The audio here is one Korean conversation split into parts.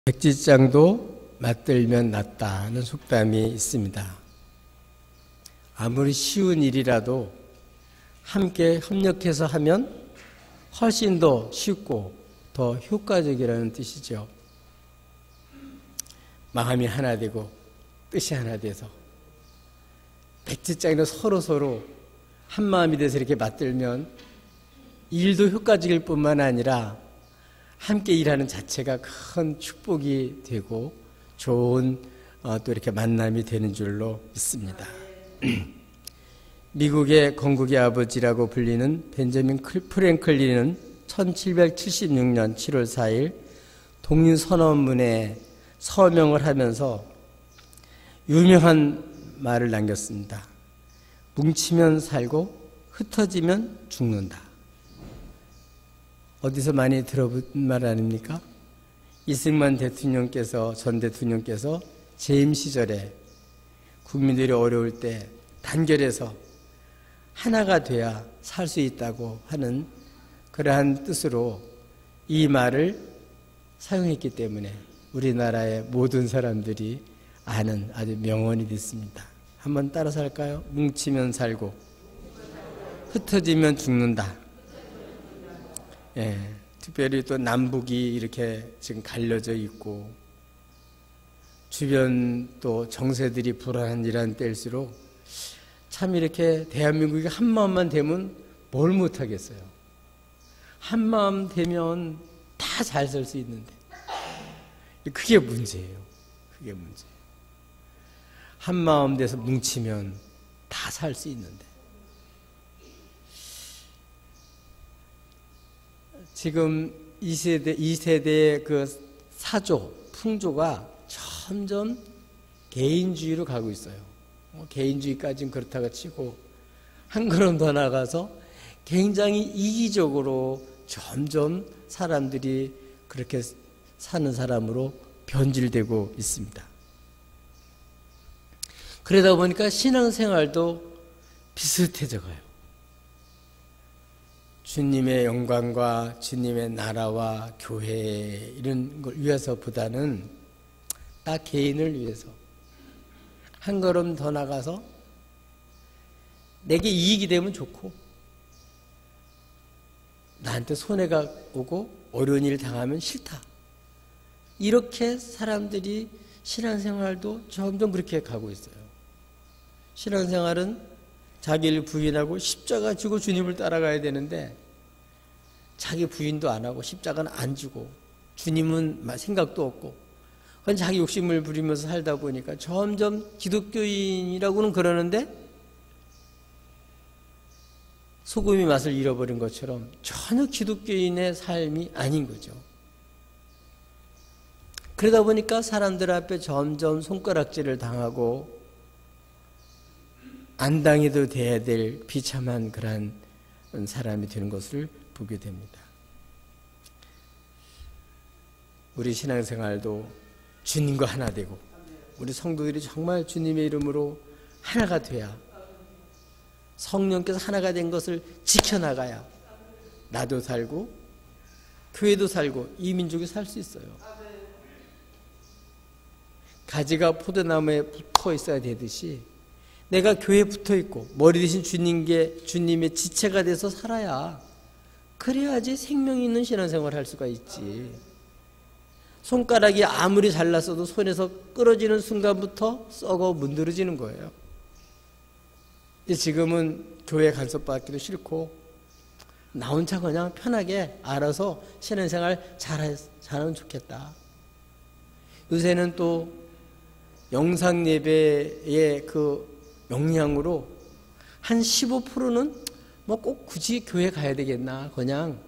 백지장도 맞들면 낫다는 속담이 있습니다. 아무리 쉬운 일이라도 함께 협력해서 하면 훨씬 더 쉽고 더 효과적이라는 뜻이죠. 마음이 하나 되고 뜻이 하나 돼서 백지장도 서로 한 마음이 돼서 이렇게 맞들면 일도 효과적일 뿐만 아니라 함께 일하는 자체가 큰 축복이 되고 좋은 또 이렇게 만남이 되는 줄로 믿습니다. 미국의 건국의 아버지라고 불리는 벤저민 프랭클린은 1776년 7월 4일 독립선언문에 서명을 하면서 유명한 말을 남겼습니다. 뭉치면 살고 흩어지면 죽는다. 어디서 많이 들어본 말 아닙니까? 이승만 대통령께서, 전 대통령께서 재임 시절에 국민들이 어려울 때 단결해서 하나가 돼야 살 수 있다고 하는 그러한 뜻으로 이 말을 사용했기 때문에 우리나라의 모든 사람들이 아는 아주 명언이 됐습니다. 한번 따라서 할까요? 뭉치면 살고 흩어지면 죽는다. 예, 특별히 또 남북이 이렇게 지금 갈려져 있고 주변 또 정세들이 불안한 이런 때일수록 참 이렇게 대한민국이 한 마음만 되면 뭘 못하겠어요. 한 마음 되면 다 잘 살 수 있는데 그게 문제예요. 그게 문제예요. 한 마음 돼서 뭉치면 다 살 수 있는데 지금 2세대의 그 사조, 풍조가 점점 개인주의로 가고 있어요. 개인주의까지는 그렇다고 치고 한 걸음 더 나가서 굉장히 이기적으로 점점 사람들이 그렇게 사는 사람으로 변질되고 있습니다. 그러다 보니까 신앙생활도 비슷해져 가요. 주님의 영광과 주님의 나라와 교회 이런 걸 위해서보다는 나 개인을 위해서 한 걸음 더 나가서 내게 이익이 되면 좋고 나한테 손해가 오고 어려운 일을 당하면 싫다. 이렇게 사람들이 신앙생활도 점점 그렇게 가고 있어요. 신앙생활은 자기를 부인하고 십자가 지고 주님을 따라가야 되는데 자기 부인도 안 하고 십자가는 안 지고 주님은 생각도 없고 그건 자기 욕심을 부리면서 살다 보니까 점점 기독교인이라고는 그러는데 소금이 맛을 잃어버린 것처럼 전혀 기독교인의 삶이 아닌 거죠. 그러다 보니까 사람들 앞에 점점 손가락질을 당하고 안 당해도 돼야 될 비참한 그러한 사람이 되는 것을 보게 됩니다. 우리 신앙생활도 주님과 하나 되고 우리 성도들이 정말 주님의 이름으로 하나가 돼야 성령께서 하나가 된 것을 지켜나가야 나도 살고 교회도 살고 이 민족이 살 수 있어요. 가지가 포도나무에 붙어 있어야 되듯이 내가 교회에 붙어 있고 머리 대신 주님의 지체가 돼서 살아야 그래야지 생명 있는 신앙생활을 할 수가 있지. 손가락이 아무리 잘났어도 손에서 끊어지는 순간부터 썩어 문드러지는 거예요. 지금은 교회 간섭받기도 싫고 나 혼자 그냥 편하게 알아서 신앙생활 잘하면 좋겠다. 요새는 또 영상예배의 그 영향으로 한 15%는 뭐 꼭 굳이 교회 가야 되겠나. 그냥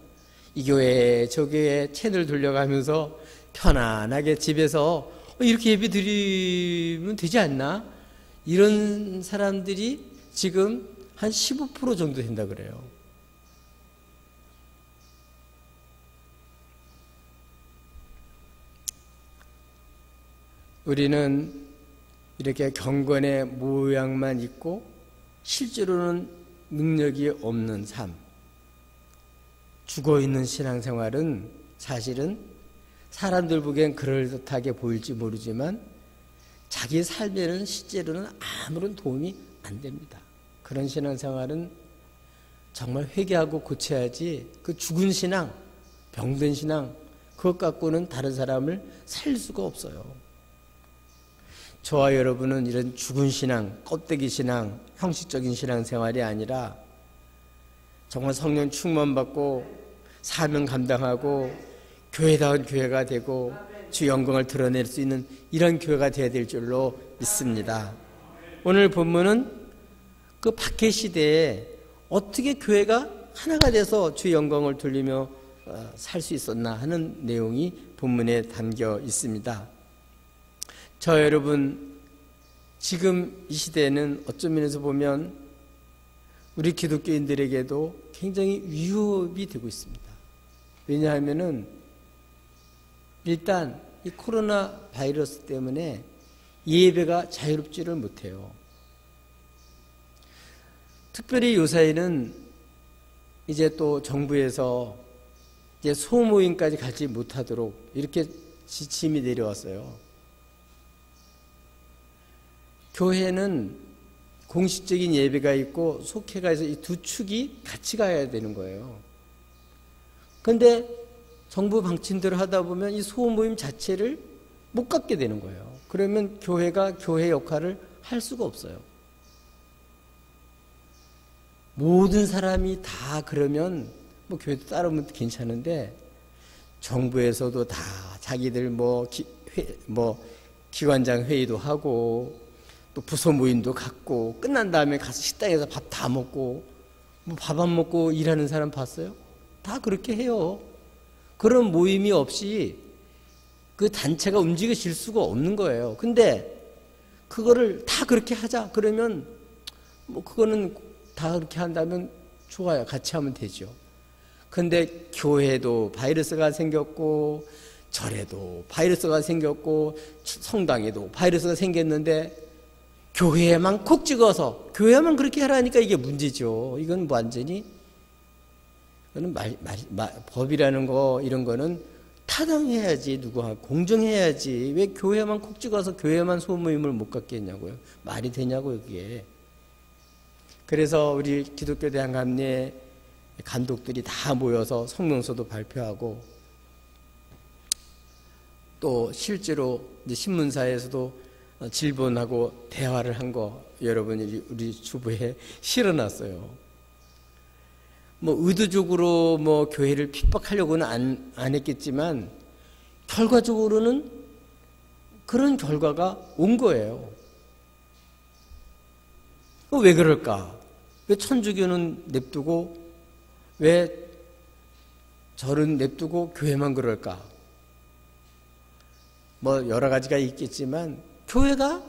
이 교회 저 교회 채널 돌려가면서 편안하게 집에서 이렇게 예배 드리면 되지 않나. 이런 사람들이 지금 한 15% 정도 된다 그래요. 우리는 이렇게 경건의 모양만 있고 실제로는 능력이 없는 삶, 죽어있는 신앙생활은 사실은 사람들 보기엔 그럴듯하게 보일지 모르지만 자기 삶에는 실제로는 아무런 도움이 안 됩니다. 그런 신앙생활은 정말 회개하고 고쳐야지 그 죽은 신앙, 병든 신앙 그것 갖고는 다른 사람을 살릴 수가 없어요. 저와 여러분은 이런 죽은 신앙, 껍데기 신앙, 형식적인 신앙생활이 아니라 정말 성령 충만받고 사명 감당하고 교회다운 교회가 되고 주 영광을 드러낼 수 있는 이런 교회가 되어야 될 줄로 믿습니다. 오늘 본문은 그 박해 시대에 어떻게 교회가 하나가 돼서 주 영광을 돌리며 살 수 있었나 하는 내용이 본문에 담겨 있습니다. 저 여러분, 지금 이 시대에는 어떤 면에서 보면 우리 기독교인들에게도 굉장히 위협이 되고 있습니다. 왜냐하면은 일단 이 코로나 바이러스 때문에 예배가 자유롭지를 못해요. 특별히 요사이는 이제 또 정부에서 이제 소모임까지 가지 못하도록 이렇게 지침이 내려왔어요. 교회는 공식적인 예배가 있고 속회가 있어 이 두 축이 같이 가야 되는 거예요. 그런데 정부 방침대로 하다 보면 이 소모임 자체를 못 갖게 되는 거예요. 그러면 교회가 교회 역할을 할 수가 없어요. 모든 사람이 다 그러면 뭐 교회도 따르면 괜찮은데 정부에서도 다 자기들 기관장 회의도 하고 또 부서 모임도 갖고 끝난 다음에 가서 식당에서 밥 다 먹고 뭐 밥 안 먹고 일하는 사람 봤어요? 다 그렇게 해요. 그런 모임이 없이 그 단체가 움직여질 수가 없는 거예요. 근데 그거를 다 그렇게 하자 그러면 뭐 그거는 다 그렇게 한다면 좋아요. 같이 하면 되죠. 근데 교회도 바이러스가 생겼고 절에도 바이러스가 생겼고 성당에도 바이러스가 생겼는데 교회에만 콕 찍어서 교회만 그렇게 하라니까 이게 문제죠. 이건 완전히 이거는 법이라는 거 이런 거는 타당해야지 누구하고 공정해야지 왜 교회만 콕 찍어서 교회만 소모임을 못 갖게 했냐고요. 말이 되냐고요 그게. 그래서 우리 기독교 대한감리회 감독들이 다 모여서 성명서도 발표하고 또 실제로 이제 신문사에서도 질본하고 대화를 한 거 여러분이 우리 주부에 실어놨어요. 뭐 의도적으로 뭐 교회를 핍박하려고는 안 했겠지만 결과적으로는 그런 결과가 온 거예요. 왜 그럴까? 왜 천주교는 냅두고 왜 절은 냅두고 교회만 그럴까? 뭐 여러 가지가 있겠지만 교회가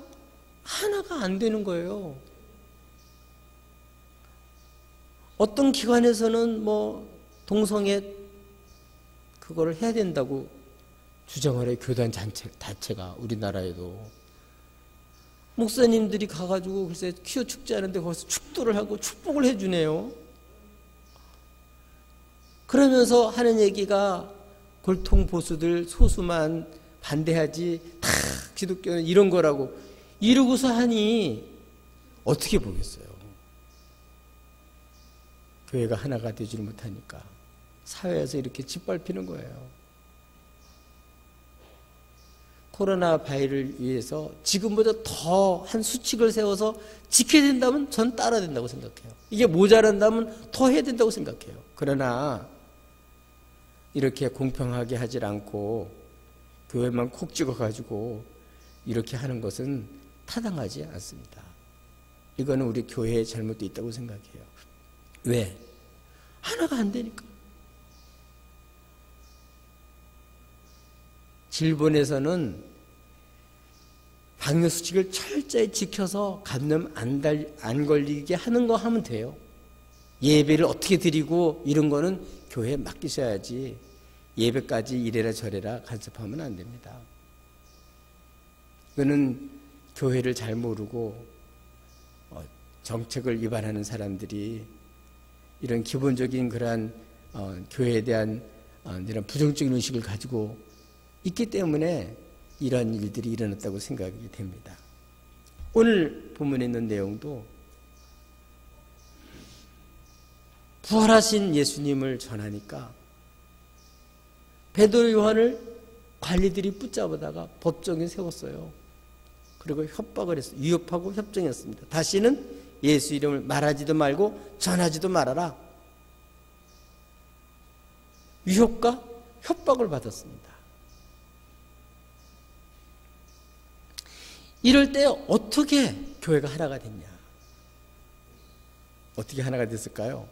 하나가 안 되는 거예요. 어떤 기관에서는 뭐 동성애 그거를 해야 된다고 주장을 해요. 교단 자체가 우리나라에도. 목사님들이 가가지고 글쎄 퀴어 축제하는데 거기서 축도를 하고 축복을 해주네요. 그러면서 하는 얘기가 골통보수들 소수만 반대하지 다 기독교는 이런 거라고 이러고서 하니 어떻게 보겠어요. 교회가 하나가 되지 못하니까 사회에서 이렇게 짓밟히는 거예요. 코로나 바이러스를 위해서 지금보다 더 한 수칙을 세워서 지켜야 된다면 전 따라야 된다고 생각해요. 이게 모자란다면 더 해야 된다고 생각해요. 그러나 이렇게 공평하게 하질 않고 교회만 콕 찍어가지고 이렇게 하는 것은 타당하지 않습니다. 이거는 우리 교회의 잘못도 있다고 생각해요. 왜? 하나가 안 되니까. 일본에서는 방역수칙을 철저히 지켜서 감염 안 걸리게 하는 거 하면 돼요. 예배를 어떻게 드리고 이런 거는 교회에 맡기셔야지 예배까지 이래라 저래라 간섭하면 안 됩니다. 이거는 교회를 잘 모르고 정책을 위반하는 사람들이 이런 기본적인 그러한 교회에 대한 이런 부정적인 의식을 가지고 있기 때문에 이러한 일들이 일어났다고 생각이 됩니다. 오늘 본문에 있는 내용도 부활하신 예수님을 전하니까 베드로 요한을 관리들이 붙잡아다가 법정에 세웠어요. 그리고 협박을 했어요. 위협하고 협정했습니다. 다시는 예수 이름을 말하지도 말고 전하지도 말아라. 위협과 협박을 받았습니다. 이럴 때 어떻게 교회가 하나가 됐냐? 어떻게 하나가 됐을까요?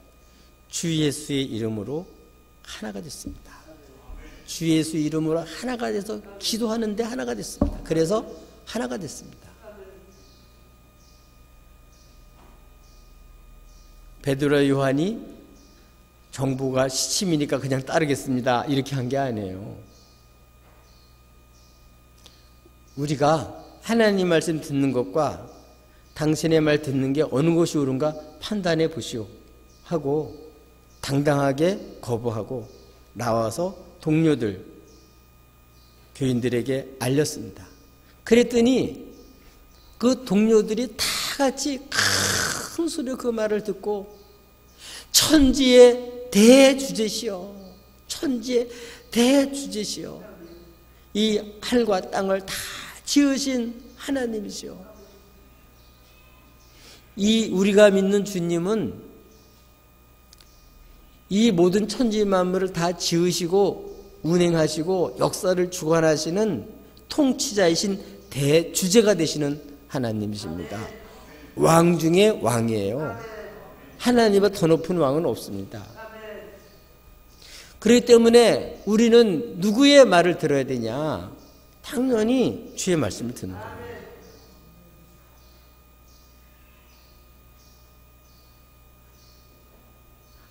주 예수의 이름으로 하나가 됐습니다. 주 예수 이름으로 하나가 돼서 기도하는데 하나가 됐습니다. 그래서 하나가 됐습니다. 베드로 요한이 정부가 시침이니까 그냥 따르겠습니다 이렇게 한 게 아니에요. 우리가 하나님 말씀 듣는 것과 당신의 말 듣는 게 어느 것이 옳은가 판단해 보시오 하고 당당하게 거부하고 나와서 동료들, 교인들에게 알렸습니다. 그랬더니 그 동료들이 다 같이 큰 소리로 그 말을 듣고 천지의 대주제시여, 천지의 대주제시여, 이 하늘과 땅을 다 지으신 하나님이시여, 이 우리가 믿는 주님은 이 모든 천지 만물을 다 지으시고 운행하시고 역사를 주관하시는 통치자이신 대주제가 되시는 하나님이십니다. 왕 중에 왕이에요. 하나님보다 더 높은 왕은 없습니다. 그렇기 때문에 우리는 누구의 말을 들어야 되냐? 당연히 주의 말씀을 듣는 거예요.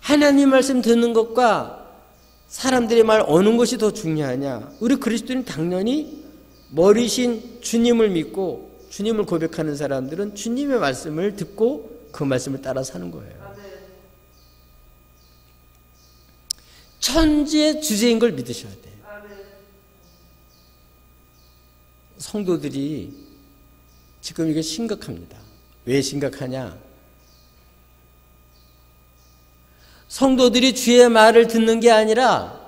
하나님 말씀 듣는 것과 사람들의 말 어느 것이 더 중요하냐? 우리 그리스도인 당연히 머리신 주님을 믿고 주님을 고백하는 사람들은 주님의 말씀을 듣고 그 말씀을 따라 사는 거예요. 천지의 주제인 걸 믿으셔야 돼요. 성도들이 지금 이게 심각합니다. 왜 심각하냐? 성도들이 주의 말을 듣는 게 아니라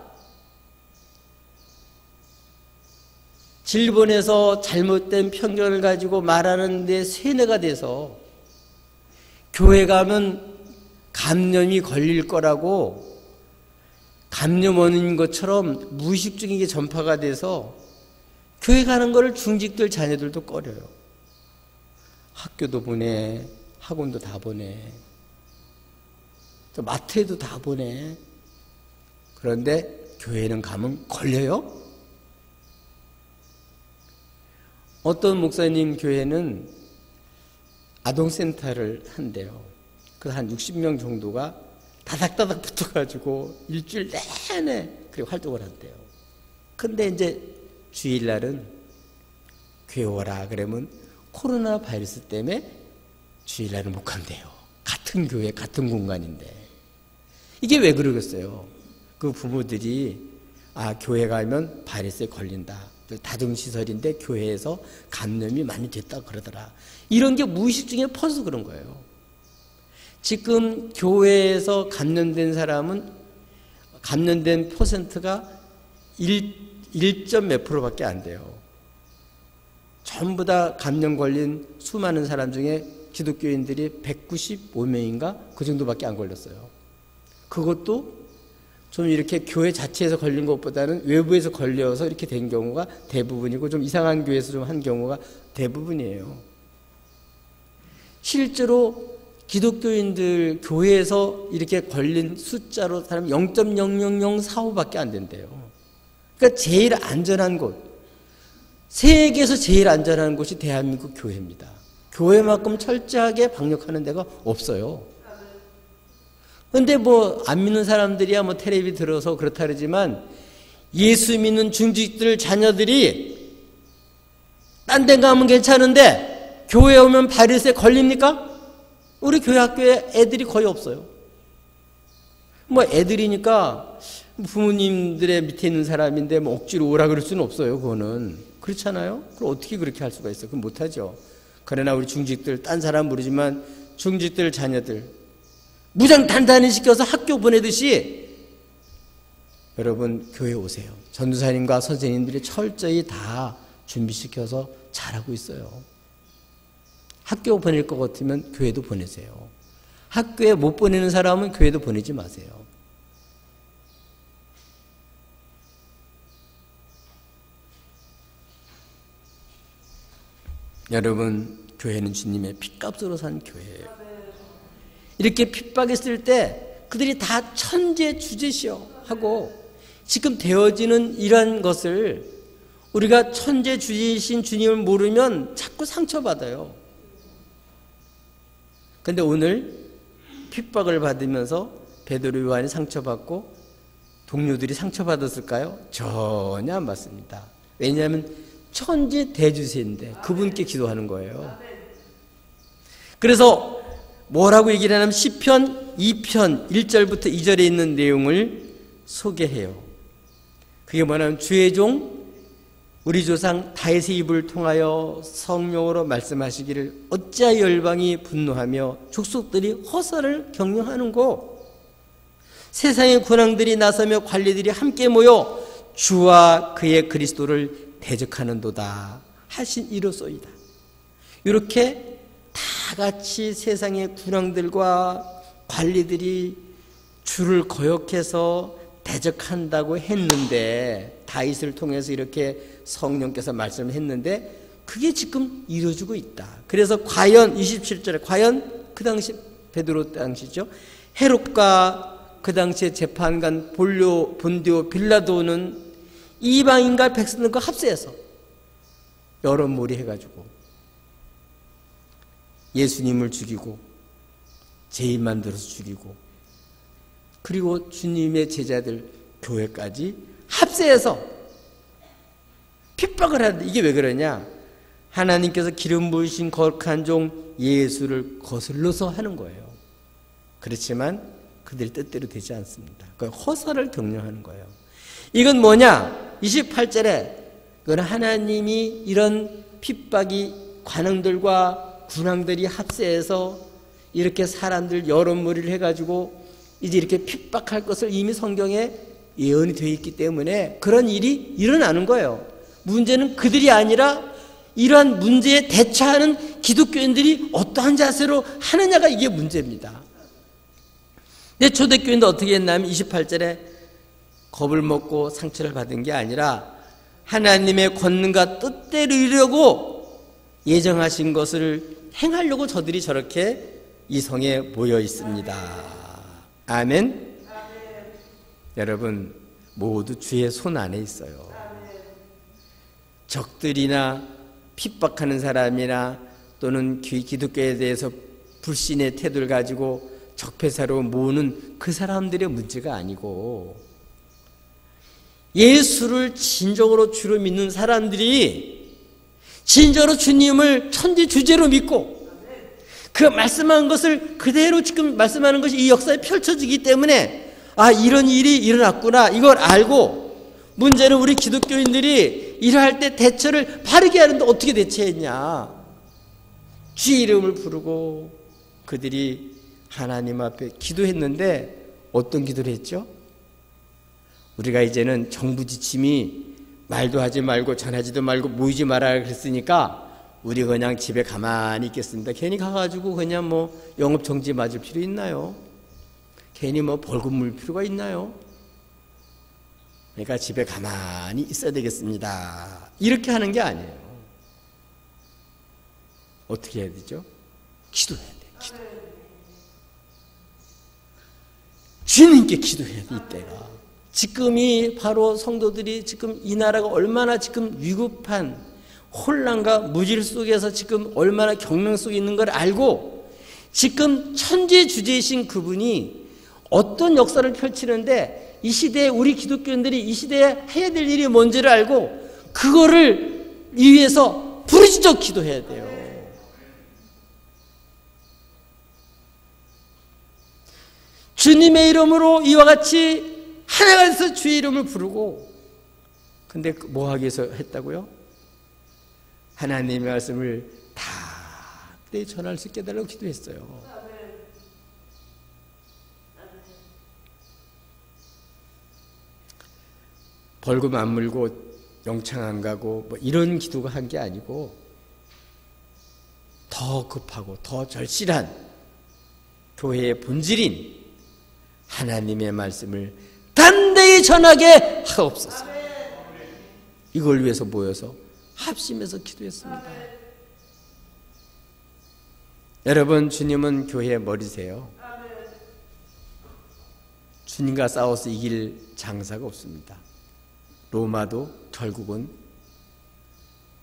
질본에서 잘못된 편견을 가지고 말하는 데 세뇌가 돼서 교회 가면 감염이 걸릴 거라고 감염 원인인 것처럼 무의식적인 게 전파가 돼서 교회 가는 거를 중직들 자녀들도 꺼려요. 학교도 보내, 학원도 다 보내, 또 마트에도 다 보내. 그런데 교회는 가면 걸려요? 어떤 목사님 교회는 아동센터를 한대요. 그 한 60명 정도가 다닥다닥 붙어가지고 일주일 내내 그렇게 활동을 한대요. 근데 이제 주일날은 교회 오라 그러면 코로나 바이러스 때문에 주일날은 못 간대요. 같은 교회, 같은 공간인데. 이게 왜 그러겠어요? 그 부모들이 교회 가면 바이러스에 걸린다. 다중시설인데 교회에서 감염이 많이 됐다 그러더라. 이런 게 무의식 중에 퍼서 그런 거예요. 지금 교회에서 감염된 사람은 감염된 퍼센트가 1점 몇 프로밖에 안 돼요. 전부 다 감염 걸린 수많은 사람 중에 기독교인들이 195명인가 그 정도밖에 안 걸렸어요. 그것도 좀 이렇게 교회 자체에서 걸린 것보다는 외부에서 걸려서 이렇게 된 경우가 대부분이고 좀 이상한 교회에서 좀 한 경우가 대부분이에요. 실제로 기독교인들 교회에서 이렇게 걸린 숫자로 사람 0.00045밖에 안 된대요. 그러니까 제일 안전한 곳, 세계에서 제일 안전한 곳이 대한민국 교회입니다. 교회만큼 철저하게 방역하는 데가 없어요. 근데 안 믿는 사람들이야 텔레비 들어서 그렇다 그러지만 예수 믿는 중직들 자녀들이 딴 데 가면 괜찮은데 교회 오면 바이러스에 걸립니까? 우리 교회 학교에 애들이 거의 없어요. 애들이니까 부모님들의 밑에 있는 사람인데 뭐 억지로 오라 그럴 수는 없어요. 그거는 그렇잖아요. 그럼 어떻게 그렇게 할 수가 있어? 그럼 못하죠. 그러나 우리 중직들, 딴 사람 모르지만 중직들 자녀들 무장 단단히 시켜서 학교 보내듯이 여러분 교회 오세요. 전도사님과 선생님들이 철저히 다 준비시켜서 잘하고 있어요. 학교 보낼 것 같으면 교회도 보내세요. 학교에 못 보내는 사람은 교회도 보내지 마세요. 여러분, 교회는 주님의 핏값으로 산 교회예요. 이렇게 핍박했을 때 그들이 다 천재주제시여 하고 지금 되어지는 이러한 것을 우리가 천재주제이신 주님을 모르면 자꾸 상처받아요. 그런데 오늘 핍박을 받으면서 베드로 요한이 상처받고 동료들이 상처받았을까요? 전혀 안 받습니다. 왜냐하면 천지 대주세인데 그분께 기도하는 거예요. 그래서 뭐라고 얘기를 하냐면 시편 2편 1절부터 2절에 있는 내용을 소개해요. 그게 뭐냐면 주의 종 우리 조상 다윗의 입을 통하여 성령으로 말씀하시기를 어찌하여 열방이 분노하며 족속들이 허사를 경영하는고 세상의 군왕들이 나서며 관리들이 함께 모여 주와 그의 그리스도를 대적하는도다 하신 이로소이다. 이렇게 다 같이 세상의 군왕들과 관리들이 주를 거역해서 대적한다고 했는데 다윗을 통해서 이렇게 성령께서 말씀을 했는데 그게 지금 이루어지고 있다. 그래서 과연 27절에 과연 그 당시 베드로 당시죠. 헤롯과 그 당시에 재판관 본디오 빌라도는 이방인과 백성들과 합세해서 여론몰이 해가지고 예수님을 죽이고 죄인 만들어서 죽이고 그리고 주님의 제자들 교회까지 합세해서 핍박을 하는데 이게 왜 그러냐? 하나님께서 기름 부으신 거룩한 종 예수를 거슬러서 하는 거예요. 그렇지만 그들의 뜻대로 되지 않습니다. 그러니까 허사를 경영하는 거예요. 이건 뭐냐? 28절에 그건 하나님이 이런 핍박이 관원들과 군왕들이 합세해서 이렇게 사람들 여론몰이를 해가지고 이제 이렇게 핍박할 것을 이미 성경에 예언이 되어 있기 때문에 그런 일이 일어나는 거예요. 문제는 그들이 아니라 이러한 문제에 대처하는 기독교인들이 어떠한 자세로 하느냐가 이게 문제입니다. 근데 초대교인도 어떻게 했냐면 28절에 겁을 먹고 상처를 받은 게 아니라 하나님의 권능과 뜻대로 이루려고 예정하신 것을 행하려고 저들이 저렇게 이 성에 모여 있습니다. 아멘. 여러분 모두 주의 손 안에 있어요. 적들이나 핍박하는 사람이나 또는 기독교에 대해서 불신의 태도를 가지고 적폐사로 모으는 그 사람들의 문제가 아니고 예수를 진정으로 주로 믿는 사람들이 진정으로 주님을 천지주제로 믿고 그 말씀한 것을 그대로 지금 말씀하는 것이 이 역사에 펼쳐지기 때문에 아 이런 일이 일어났구나 이걸 알고 문제는 우리 기독교인들이 일할 때 대처를 바르게 하는데 어떻게 대처했냐. 주의 이름을 부르고 그들이 하나님 앞에 기도했는데 어떤 기도를 했죠? 우리가 이제는 정부 지침이 말도 하지 말고 전하지도 말고 모이지 말아야 그랬으니까 우리 그냥 집에 가만히 있겠습니다. 괜히 가가지고 그냥 뭐 영업 정지 맞을 필요 있나요? 괜히 뭐 벌금 물 필요가 있나요? 그러니까 집에 가만히 있어야 되겠습니다. 이렇게 하는 게 아니에요. 어떻게 해야 되죠? 기도해야 돼요. 기도. 주님께 기도해야 돼. 이때가. 지금이 바로 성도들이 지금 이 나라가 얼마나 지금 위급한 혼란과 무질 속에서 지금 얼마나 경랑 속에 있는 걸 알고 지금 천재주제이신 그분이 어떤 역사를 펼치는데 이 시대에 우리 기독교인들이 이 시대에 해야 될 일이 뭔지를 알고 그거를 위해서 부르짖어 기도해야 돼요. 주님의 이름으로 이와 같이 하나가 돼서 주의 이름을 부르고, 근데 뭐 하기 위해서 했다고요? 하나님의 말씀을 다 전할 수 있게 해달라고 기도했어요. 벌금 안 물고 영창 안 가고 뭐 이런 기도가 한 게 아니고, 더 급하고 더 절실한 교회의 본질인 하나님의 말씀을 담대히 전하게 하옵소서. 이걸 위해서 모여서 합심해서 기도했습니다. 여러분, 주님은 교회의 머리세요. 주님과 싸워서 이길 장사가 없습니다. 로마도 결국은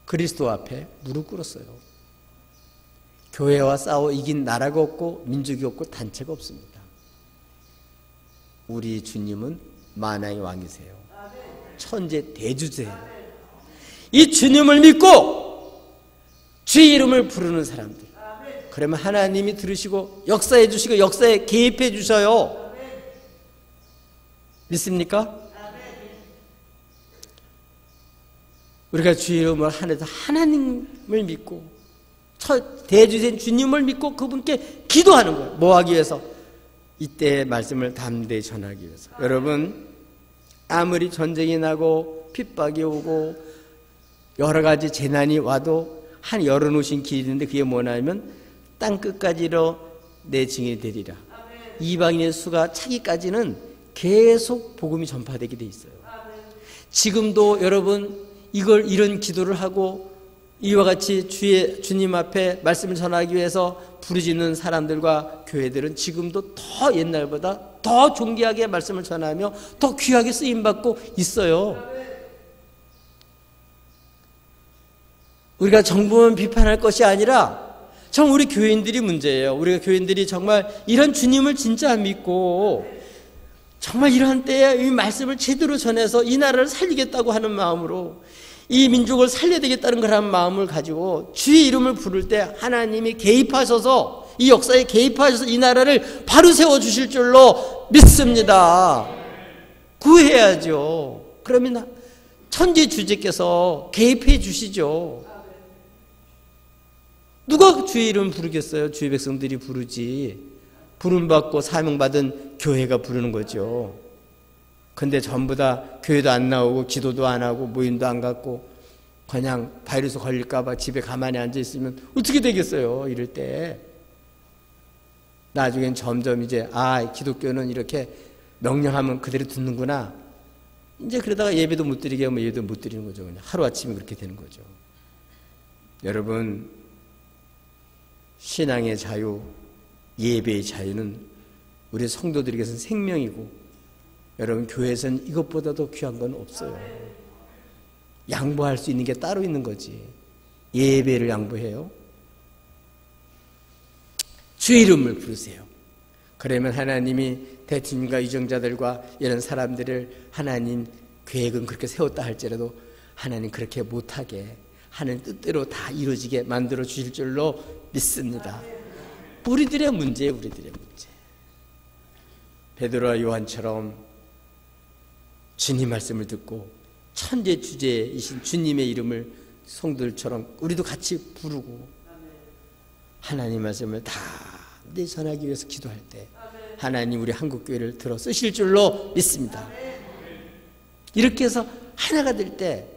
그리스도 앞에 무릎 꿇었어요. 교회와 싸워 이긴 나라가 없고 민족이 없고 단체가 없습니다. 우리 주님은 만왕의 왕이세요. 천재 대주제예요. 이 주님을 믿고 주의 이름을 부르는 사람들, 그러면 하나님이 들으시고 역사해 주시고 역사에 개입해 주셔요. 믿습니까? 우리가 주의 이름을 하늘에서 하나님을 믿고 대주신 주님을 믿고 그분께 기도하는 거예요. 뭐 하기 위해서? 이때의 말씀을 담대히 전하기 위해서. 여러분, 아무리 전쟁이 나고 핍박이 오고 여러 가지 재난이 와도 한 열어놓으신 길이 있는데, 그게 뭐냐면 땅끝까지로 내 증인이 되리라. 이방인의 수가 차기까지는 계속 복음이 전파되게 돼 있어요. 지금도 여러분 이런 기도를 하고 이와 같이 주님 앞에 말씀을 전하기 위해서 부르짖는 사람들과 교회들은 지금도 더 옛날보다 더 존귀하게 말씀을 전하며 더 귀하게 쓰임받고 있어요. 우리가 정부만 비판할 것이 아니라 정 우리 교인들이 문제예요. 우리가 교인들이 정말 이런 주님을 진짜 믿고 정말 이러한 때에 이 말씀을 제대로 전해서 이 나라를 살리겠다고 하는 마음으로, 이 민족을 살려야 되겠다는 그런 마음을 가지고 주의 이름을 부를 때 하나님이 개입하셔서, 이 역사에 개입하셔서 이 나라를 바로 세워주실 줄로 믿습니다. 구해야죠. 그러면 천지 주제께서 개입해 주시죠. 누가 주의 이름을 부르겠어요? 주의 백성들이 부르지. 부름받고 사명받은 교회가 부르는 거죠. 근데 전부 다 교회도 안 나오고 기도도 안 하고 모임도 안 갖고 그냥 바이러스 걸릴까 봐 집에 가만히 앉아 있으면 어떻게 되겠어요? 이럴 때 나중엔 점점 이제 기독교는 이렇게 명령하면 그대로 듣는구나, 이제 그러다가 예배도 못 드리게 하면 예배도 못 드리는 거죠. 그냥 하루아침에 그렇게 되는 거죠. 여러분, 신앙의 자유, 예배의 자유는 우리 성도들에게서는 생명이고, 여러분 교회에서는 이것보다도 귀한 건 없어요. 양보할 수 있는 게 따로 있는 거지. 예배를 양보해요? 주의 이름을 부르세요. 그러면 하나님이 대통령과 유정자들과 이런 사람들을 하나님 계획은 그렇게 세웠다 할지라도 하나님 그렇게 못하게 하는 뜻대로 다 이루어지게 만들어 주실 줄로 믿습니다. 우리들의 문제예요. 우리들의 문제. 베드로와 요한처럼 주님 말씀을 듣고 천재 주제이신 주님의 이름을 성도들처럼 우리도 같이 부르고 하나님 말씀을 다 전하기 위해서 기도할 때 하나님 우리 한국교회를 들어 쓰실 줄로 믿습니다. 이렇게 해서 하나가 될 때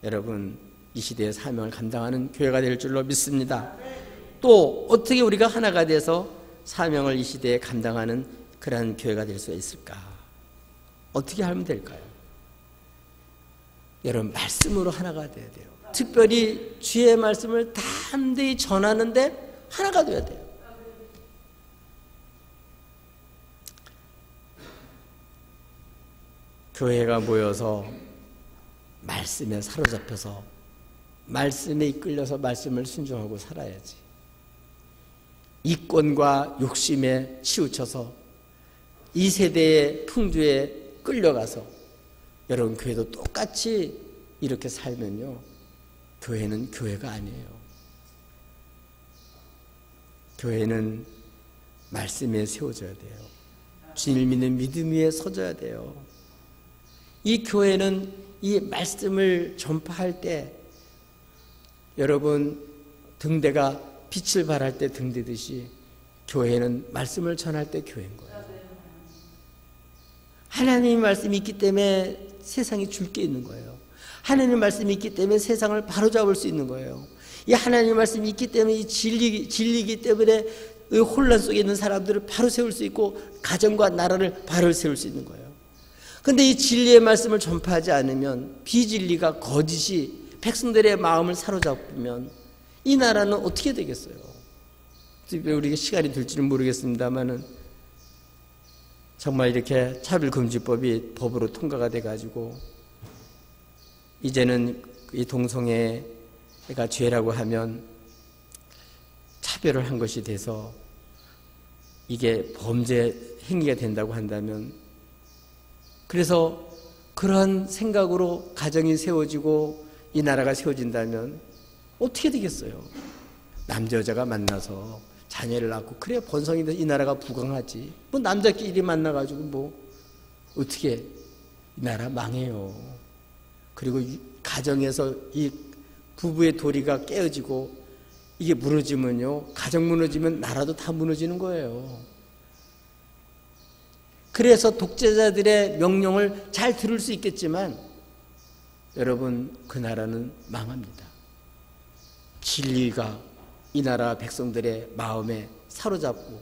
여러분 이 시대의 사명을 감당하는 교회가 될 줄로 믿습니다. 또 어떻게 우리가 하나가 돼서 사명을 이 시대에 감당하는 그러한 교회가 될 수 있을까? 어떻게 하면 될까요? 여러분 말씀으로 하나가 돼야 돼요. 특별히 주의 말씀을 담대히 전하는데 하나가 돼야 돼요. 교회가 모여서 말씀에 사로잡혀서 말씀에 이끌려서 말씀을 순종하고 살아야지. 이권과 욕심에 치우쳐서 이 세대의 풍조에 끌려가서 여러분 교회도 똑같이 이렇게 살면요 교회는 교회가 아니에요. 교회는 말씀에 세워져야 돼요. 주님을 믿는 믿음 위에 서져야 돼요. 이 교회는 이 말씀을 전파할 때 여러분 등대가 빛을 발할 때 등대듯이 교회는 말씀을 전할 때 교회인 거예요. 하나님의 말씀이 있기 때문에 세상이 줄 게 있는 거예요. 하나님의 말씀이 있기 때문에 세상을 바로잡을 수 있는 거예요. 이 하나님의 말씀이 있기 때문에 이 진리이기 때문에 이 혼란 속에 있는 사람들을 바로 세울 수 있고 가정과 나라를 바로 세울 수 있는 거예요. 그런데 이 진리의 말씀을 전파하지 않으면 비진리가 거짓이 백성들의 마음을 사로잡으면 이 나라는 어떻게 되겠어요? 우리가 시간이 될지는 모르겠습니다만은 정말 이렇게 차별금지법이 법으로 통과가 돼가지고 이제는 이 동성애가 죄라고 하면 차별을 한 것이 돼서 이게 범죄 행위가 된다고 한다면 그래서 그런 생각으로 가정이 세워지고 이 나라가 세워진다면 어떻게 되겠어요? 남자 여자가 만나서 자녀를 낳고 그래 번성이 돼서 이 나라가 부강하지 뭐 남자끼리 만나가지고 뭐 어떻게 이 나라 망해요. 그리고 가정에서 이 부부의 도리가 깨어지고 이게 무너지면요 가정 무너지면 나라도 다 무너지는 거예요. 그래서 독재자들의 명령을 잘 들을 수 있겠지만 여러분 그 나라는 망합니다. 진리가 이 나라 백성들의 마음에 사로잡고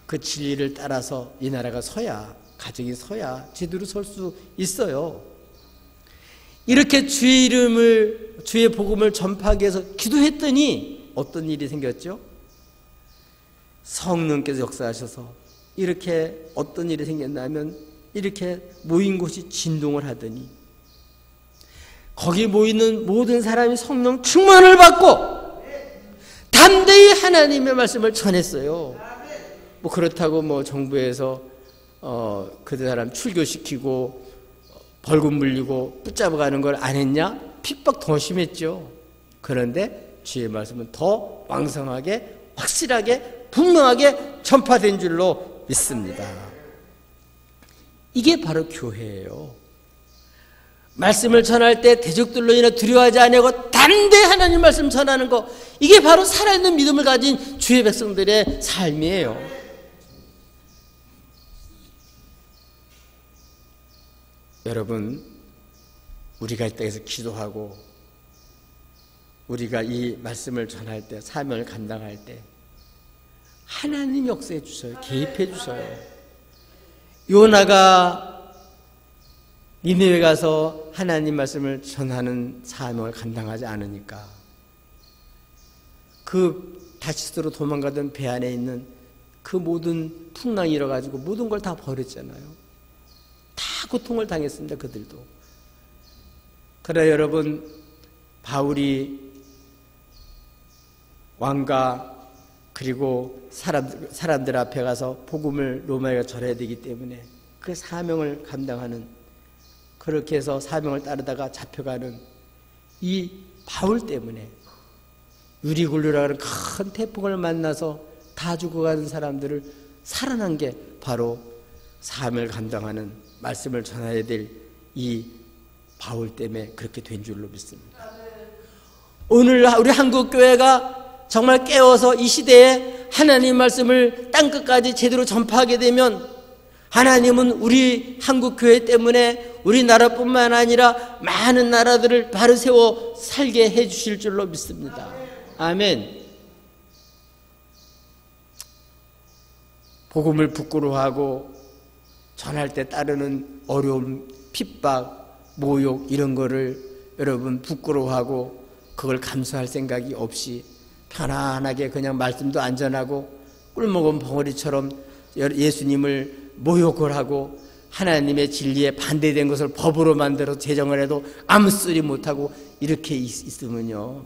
그 진리를 따라서 이 나라가 서야 가정이 서야 제대로 설 수 있어요. 이렇게 주의 이름을 주의 복음을 전파하기 위해서 기도했더니 어떤 일이 생겼죠? 성령께서 역사하셔서 이렇게 어떤 일이 생겼냐면 이렇게 모인 곳이 진동을 하더니 거기 모이는 모든 사람이 성령 충만을 받고 담대히 하나님의 말씀을 전했어요. 뭐 그렇다고 뭐 정부에서 그 사람 출교시키고 벌금 물리고 붙잡아가는 걸 안 했냐? 핍박 더 심했죠. 그런데 주의 말씀은 더 왕성하게 확실하게 분명하게 전파된 줄로 믿습니다. 이게 바로 교회예요. 말씀을 전할 때 대적들로 인해 두려워하지 아니하고 담대히 하나님 말씀 전하는 것, 이게 바로 살아있는 믿음을 가진 주의 백성들의 삶이에요. 여러분, 우리가 이 땅에서 기도하고 우리가 이 말씀을 전할 때, 사명을 감당할 때 하나님 역사해 주셔요. 개입해 주셔요. 요나가 니느웨 가서 하나님 말씀을 전하는 사명을 감당하지 않으니까 그 다시스로 도망가던 배 안에 있는 그 모든 풍랑이 일어가지고 모든 걸 다 버렸잖아요. 다 고통을 당했습니다. 그들도. 그러나 여러분, 바울이 왕과 그리고 사람들 앞에 가서 복음을 로마에 전해야 되기 때문에 그 사명을 감당하는, 그렇게 해서 사명을 따르다가 잡혀가는 이 바울 때문에 유리굴루라는 큰 태풍을 만나서 다 죽어가는 사람들을 살아난 게 바로 사명을 감당하는 말씀을 전해야 될 이 바울 때문에 그렇게 된 줄로 믿습니다. 오늘 우리 한국교회가 정말 깨워서 이 시대에 하나님 말씀을 땅끝까지 제대로 전파하게 되면 하나님은 우리 한국교회 때문에 우리나라뿐만 아니라 많은 나라들을 바로 세워 살게 해 주실 줄로 믿습니다. 아멘. 복음을 부끄러워하고 전할 때 따르는 어려움, 핍박, 모욕 이런 거를 여러분 부끄러워하고 그걸 감수할 생각이 없이 편안하게 그냥 말씀도 안 전하고 꿀먹은 벙어리처럼 예수님을 모욕을 하고 하나님의 진리에 반대된 것을 법으로 만들어 제정을 해도 아무 소리 못하고 이렇게 있으면요,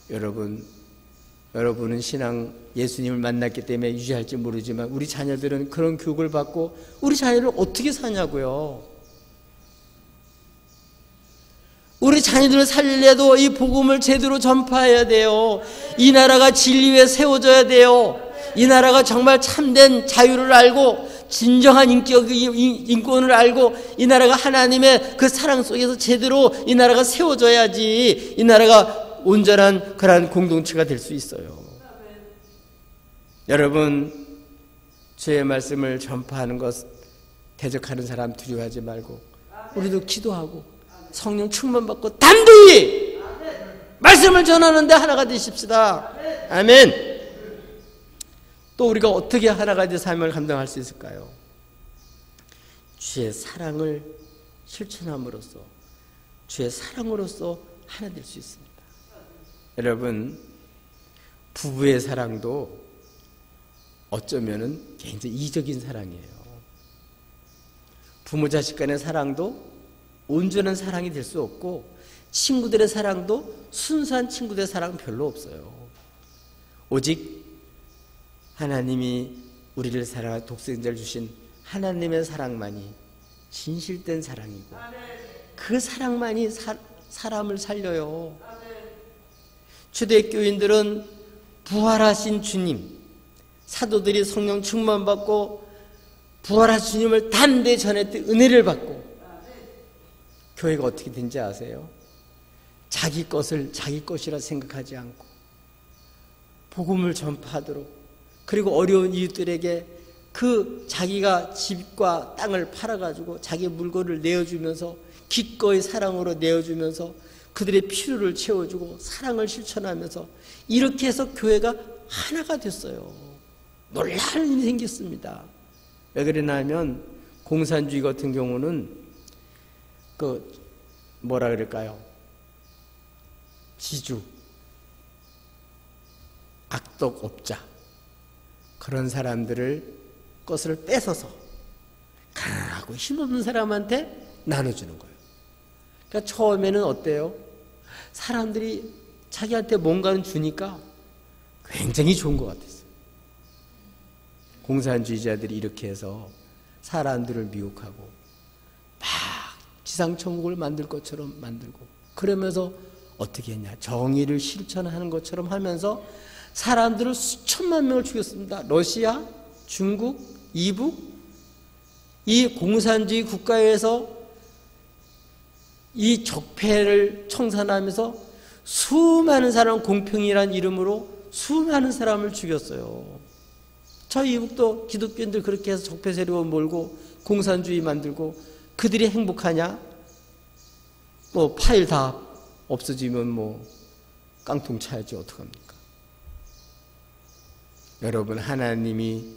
여러분은 신앙 예수님을 만났기 때문에 유지할지 모르지만 우리 자녀들은 그런 교육을 받고 우리 자녀를 어떻게 사냐고요. 우리 자녀들을 살리려도 이 복음을 제대로 전파해야 돼요. 이 나라가 진리 위에 세워져야 돼요. 이 나라가 정말 참된 자유를 알고 진정한 인권을 알고 이 나라가 하나님의 그 사랑 속에서 제대로 이 나라가 세워져야지 이 나라가 온전한 그러한 공동체가 될 수 있어요. 여러분, 주의 말씀을 전파하는 것, 대적하는 사람 두려워하지 말고 우리도 기도하고 성령 충만받고 담대히 말씀을 전하는데 하나가 되십시다. 아멘. 또 우리가 어떻게 하나가 돼 삶을 감당할 수 있을까요? 주의 사랑을 실천함으로써, 주의 사랑으로써 하나 될 수 있습니다. 여러분, 부부의 사랑도 어쩌면은 굉장히 이적인 사랑이에요. 부모 자식 간의 사랑도 온전한 사랑이 될 수 없고, 친구들의 사랑도 순수한 친구들의 사랑은 별로 없어요. 오직 하나님이 우리를 사랑할 독생자를 주신 하나님의 사랑만이 진실된 사랑이고, 그 사랑만이 사람을 살려요. 초대교인들은 부활하신 주님, 사도들이 성령 충만받고 부활하신 주님을 담대히 전했던 은혜를 받고, 교회가 어떻게 된지 아세요? 자기 것을 자기 것이라 생각하지 않고 복음을 전파하도록, 그리고 어려운 이웃들에게 그 자기가 집과 땅을 팔아가지고 자기 물건을 내어주면서 기꺼이 사랑으로 내어주면서 그들의 필요를 채워주고 사랑을 실천하면서 이렇게 해서 교회가 하나가 됐어요. 놀라운 일이 생겼습니다. 왜 그러나 하면 공산주의 같은 경우는 뭐라 그럴까요? 지주, 악덕업자, 그런 사람들을 것을 뺏어서 가난하고 힘없는 사람한테 나눠주는 거예요. 그러니까 처음에는 어때요? 사람들이 자기한테 뭔가는 주니까 굉장히 좋은 것 같았어요. 공산주의자들이 이렇게 해서 사람들을 미혹하고 막 지상천국을 만들 것처럼 만들고, 그러면서 어떻게 했냐, 정의를 실천하는 것처럼 하면서 사람들을 수천만 명을 죽였습니다. 러시아, 중국, 이북, 이 공산주의 국가에서 이 적폐를 청산하면서 수많은 사람, 공평이라는 이름으로 수많은 사람을 죽였어요. 저희 이북도 기독교인들 그렇게 해서 적폐 세력을 몰고 공산주의 만들고, 그들이 행복하냐? 뭐 파일 다 없어지면 뭐 깡통 차야지 어떡합니까? 여러분, 하나님이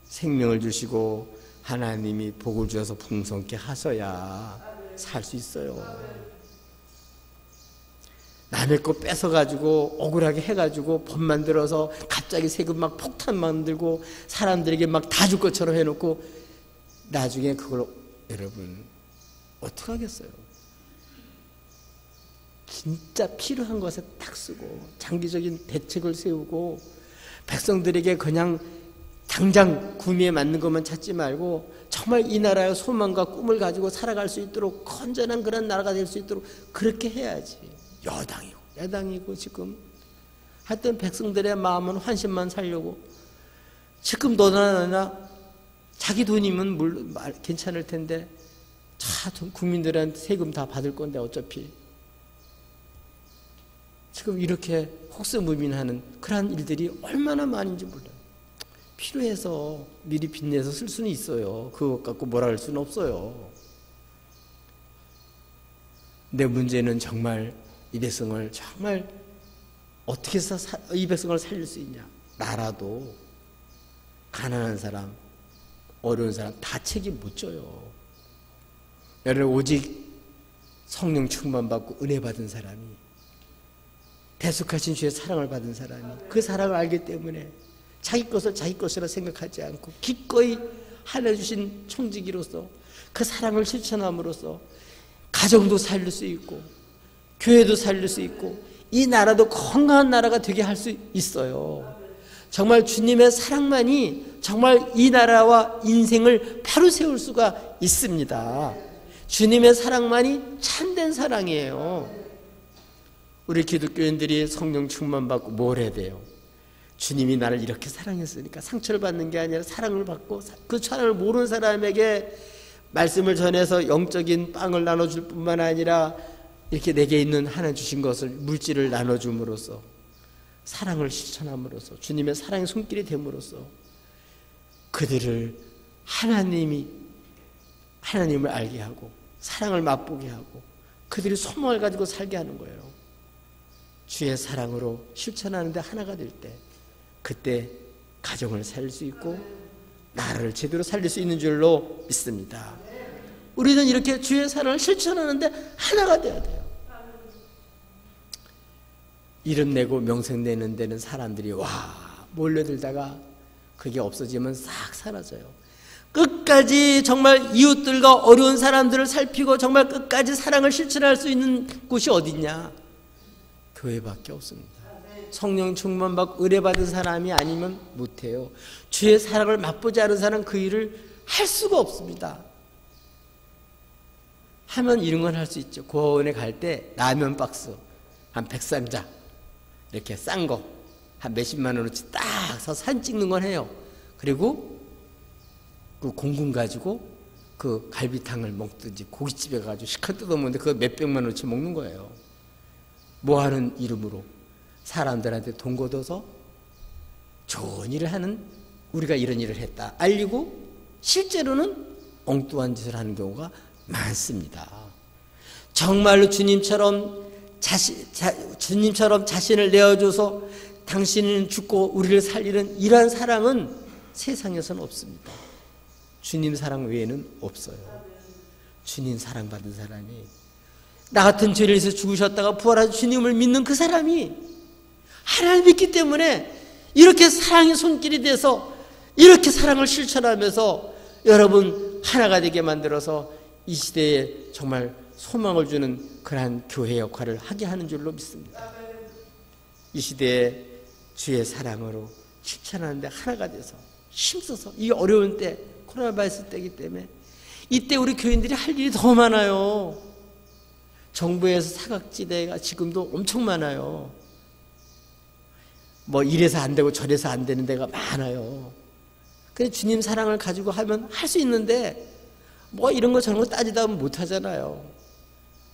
생명을 주시고 하나님이 복을 주셔서 풍성케 하셔야 살 수 있어요. 남의 거 뺏어가지고 억울하게 해가지고 법 만들어서 갑자기 세금 막 폭탄 만들고 사람들에게 막 다 줄 것처럼 해놓고 나중에 그걸 여러분 어떡하겠어요? 진짜 필요한 것에 딱 쓰고 장기적인 대책을 세우고 백성들에게 그냥 당장 구미에 맞는 것만 찾지 말고 정말 이 나라의 소망과 꿈을 가지고 살아갈 수 있도록 건전한 그런 나라가 될 수 있도록 그렇게 해야지. 여당이고 야당이고 지금 하여튼 백성들의 마음은 환심만 살려고 지금 너나 자기 돈이면 물론 괜찮을 텐데 국민들한테 세금 다 받을 건데 어차피 지금 이렇게 혹세무민하는 그러한 일들이 얼마나 많은지 몰라요. 필요해서 미리 빚내서 쓸 수는 있어요. 그것 갖고 뭐라 할 수는 없어요. 근데 문제는 정말 이 백성을 정말 어떻게 해서 이 백성을 살릴 수 있냐. 나라도 가난한 사람, 어려운 사람 다 책임 못 져요. 여러분, 오직 성령 충만 받고 은혜 받은 사람이, 대속하신 주의 사랑을 받은 사람이 그 사랑을 알기 때문에 자기 것을 자기 것이라 생각하지 않고 기꺼이 하나 주신 청지기로서 그 사랑을 실천함으로써 가정도 살릴 수 있고 교회도 살릴 수 있고 이 나라도 건강한 나라가 되게 할 수 있어요. 정말 주님의 사랑만이 정말 이 나라와 인생을 바로 세울 수가 있습니다. 주님의 사랑만이 참된 사랑이에요. 우리 기독교인들이 성령 충만 받고 뭘 해야 돼요? 주님이 나를 이렇게 사랑했으니까 상처를 받는 게 아니라 사랑을 받고 그 사랑을 모르는 사람에게 말씀을 전해서 영적인 빵을 나눠줄 뿐만 아니라 이렇게 내게 있는 하나님 주신 것을 물질을 나눠줌으로써 사랑을 실천함으로써 주님의 사랑의 손길이 됨으로써 그들을 하나님을 알게 하고 사랑을 맛보게 하고 그들이 소망을 가지고 살게 하는 거예요. 주의 사랑으로 실천하는데 하나가 될 때 그때 가정을 살릴 수 있고 나라를 제대로 살릴 수 있는 줄로 믿습니다. 우리는 이렇게 주의 사랑을 실천하는데 하나가 돼야 돼요. 이름 내고 명성 내는 데는 사람들이 몰려들다가 그게 없어지면 싹 사라져요. 끝까지 정말 이웃들과 어려운 사람들을 살피고 정말 끝까지 사랑을 실천할 수 있는 곳이 어디냐? 교회밖에 없습니다. 성령 충만 받고 의뢰 받은 사람이 아니면 못해요. 주의 사랑을 맛보지 않은 사람은 그 일을 할 수가 없습니다. 하면 이런 건 할 수 있죠. 고아원에 갈 때 라면 박스 한 100상자 이렇게 싼 거 한 몇십만 원어치 딱 사서 사진 찍는 건 해요. 그리고 그 공군 가지고 그 갈비탕을 먹든지 고깃집에 가지고 실컷 뜯어먹는데 그거 몇백만 원어치 먹는 거예요. 뭐 하는 이름으로 사람들한테 돈 걷어서 좋은 일을 하는, 우리가 이런 일을 했다 알리고 실제로는 엉뚱한 짓을 하는 경우가 많습니다. 정말로 주님처럼 자신을 내어줘서 당신은 죽고 우리를 살리는 이러한 사랑은 세상에서는 없습니다. 주님 사랑 외에는 없어요. 주님 사랑받은 사람이, 나 같은 죄를 위해서 죽으셨다가 부활하신 주님을 믿는 그 사람이 하나님을 믿기 때문에 이렇게 사랑의 손길이 돼서 이렇게 사랑을 실천하면서 여러분 하나가 되게 만들어서 이 시대에 정말 소망을 주는 그러한 교회 역할을 하게 하는 줄로 믿습니다. 이 시대에 주의 사랑으로 실천하는데 하나가 돼서 힘써서, 이 어려운 때, 코로나 바이러스 때이기 때문에 이때 우리 교인들이 할 일이 더 많아요. 정부에서 사각지대가 지금도 엄청 많아요. 뭐 이래서 안 되고 저래서 안 되는 데가 많아요. 근데 주님 사랑을 가지고 하면 할 수 있는데 뭐 이런 거 저런 거 따지다 보면 못 하잖아요.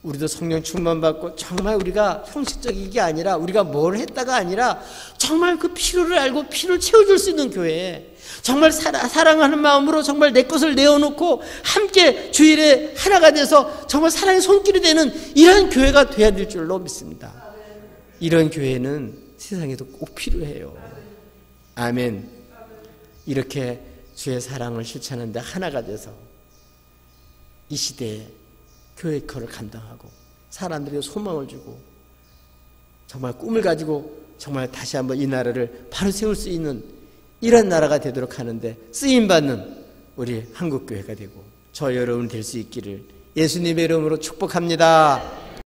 우리도 성령 충만 받고 정말 우리가 형식적이게 아니라 우리가 뭘 했다가 아니라 정말 그 필요를 알고 필요를 채워줄 수 있는 교회, 정말 사랑하는 마음으로 정말 내 것을 내어놓고 함께 주일에 하나가 돼서 정말 사랑의 손길이 되는 이러한 교회가 돼야 될 줄로 믿습니다. 이런 교회는 세상에도 꼭 필요해요. 아멘. 이렇게 주의 사랑을 실천하는데 하나가 돼서 이 시대에 교회 역할을 감당하고 사람들에게 소망을 주고 정말 꿈을 가지고 정말 다시 한번 이 나라를 바로 세울 수 있는 이런 나라가 되도록 하는데 쓰임받는 우리 한국교회가 되고 저 여러분 될 수 있기를 예수님의 이름으로 축복합니다.